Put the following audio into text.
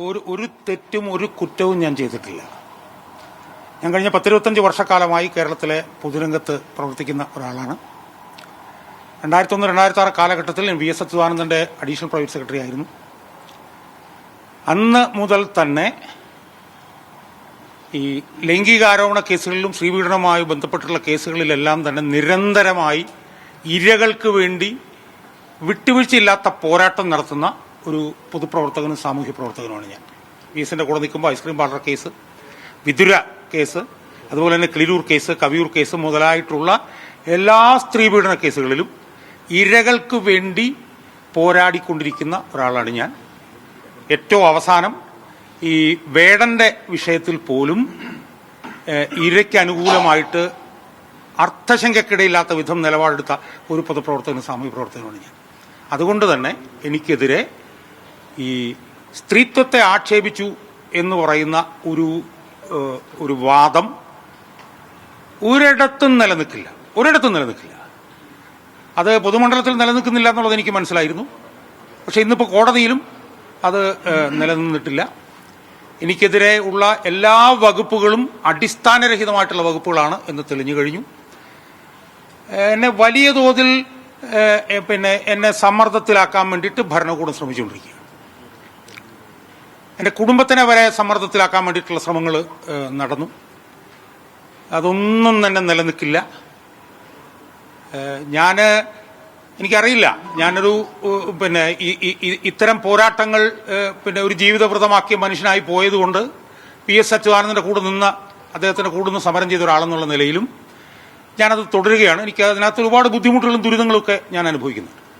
ഒരു തെറ്റും ഒരു കുറ്റവും ഞാൻ ചെയ്തിട്ടില്ല. ഞാൻ കഴിഞ്ഞ 10-25 വർഷക്കാലമായി കേരളത്തിലെ പൊതുരംഗത്ത് പ്രവർത്തിക്കുന്ന ഒരാളാണ്. 2001-2006 കാലഘട്ടത്തിൽ ഞാൻ VS അച്യുതാനന്ദന്റെ അഡീഷണൽ പ്രൈവറ്റ് സെക്രട്ടറി ആയിരുന്നു. അന്ന് മുതൽ തന്നെ ഈ ലൈംഗികാരോപണ കേസുകളിലും സ്ത്രീപീഡനവുമായി ബന്ധപ്പെട്ടുള്ള കേസുകളിലെല്ലാം തന്നെ നിരന്തരമായി ഇരകൾക്ക് വേണ്ടി വിട്ടുവീഴ്ചയില്ലാത്ത പോരാട്ടം നടത്തുന്ന ഒരു പൊതുപ്രവർത്തകനും സാമൂഹ്യ പ്രവർത്തകനുമാണ് ഞാൻ. VSന്റെ കൂടെ നിൽക്കുമ്പോൾ ice cream parlour case, Vithura case, അതുപോലെ തന്നെ കിളിരൂർ കേസ്, കവിയൂർ കേസ് മുതലായിട്ടുള്ള എല്ലാ സ്ത്രീപീഡന കേസുകളിലും ഇരകൾക്ക് വേണ്ടി പോരാടിക്കൊണ്ടിരിക്കുന്ന ഒരാളാണ് ഞാൻ. ഏറ്റവും അവസാനം ഈ വേടന്റെ വിഷയത്തിൽ പോലും ഇരയ്ക്ക് അനുകൂലമായിട്ട് അർത്ഥശങ്കയ്ക്കിടയില്ലാത്ത വിധം നിലപാടെടുത്ത ഒരു പൊതുപ്രവർത്തകനും സാമൂഹ്യ പ്രവർത്തകനുമാണ് ഞാൻ. അതുകൊണ്ട് തന്നെ എനിക്കെതിരെ ഈ സ്ത്രീത്വത്തെ ആക്ഷേപിച്ചു എന്ന് പറയുന്ന ഒരു വാദം ഒരിടത്തും നിലനിൽക്കില്ല. അത് പൊതുമണ്ഡലത്തിൽ നിലനിൽക്കുന്നില്ല എന്നുള്ളത് എനിക്ക് മനസ്സിലായിരുന്നു. പക്ഷെ ഇന്നിപ്പോൾ കോടതിയിലും അത് നിലനിന്നിട്ടില്ല. എനിക്കെതിരെ ഉള്ള എല്ലാ വകുപ്പുകളും അടിസ്ഥാനരഹിതമായിട്ടുള്ള വകുപ്പുകളാണ് എന്ന് തെളിഞ്ഞു കഴിഞ്ഞു. എന്നെ വലിയ തോതിൽ എന്നെ സമ്മർദ്ദത്തിലാക്കാൻ വേണ്ടിയിട്ട് ഭരണകൂടം ശ്രമിച്ചുകൊണ്ടിരിക്കുകയാണ്. എൻ്റെ കുടുംബത്തിനെ വരെ സമ്മർദ്ദത്തിലാക്കാൻ വേണ്ടിയിട്ടുള്ള ശ്രമങ്ങൾ നടന്നു. അതൊന്നും തന്നെ നിലനിൽക്കില്ല. എനിക്കറിയില്ല, ഞാനൊരു ഇത്തരം പോരാട്ടങ്ങൾ ഒരു ജീവിതവ്രതമാക്കിയ മനുഷ്യനായി പോയതുകൊണ്ട് VS അച്യുതാനന്ദന്റെ കൂടെ നിന്ന് അദ്ദേഹത്തിന്റെ കൂടെ നിന്ന് സമരം ചെയ്ത ഒരാളെന്നുള്ള നിലയിലും ഞാനത് തുടരുകയാണ്. എനിക്ക് അതിനകത്ത് ഒരുപാട് ബുദ്ധിമുട്ടുകളും ദുരിതങ്ങളും ഒക്കെ ഞാൻ അനുഭവിക്കുന്നുണ്ട്.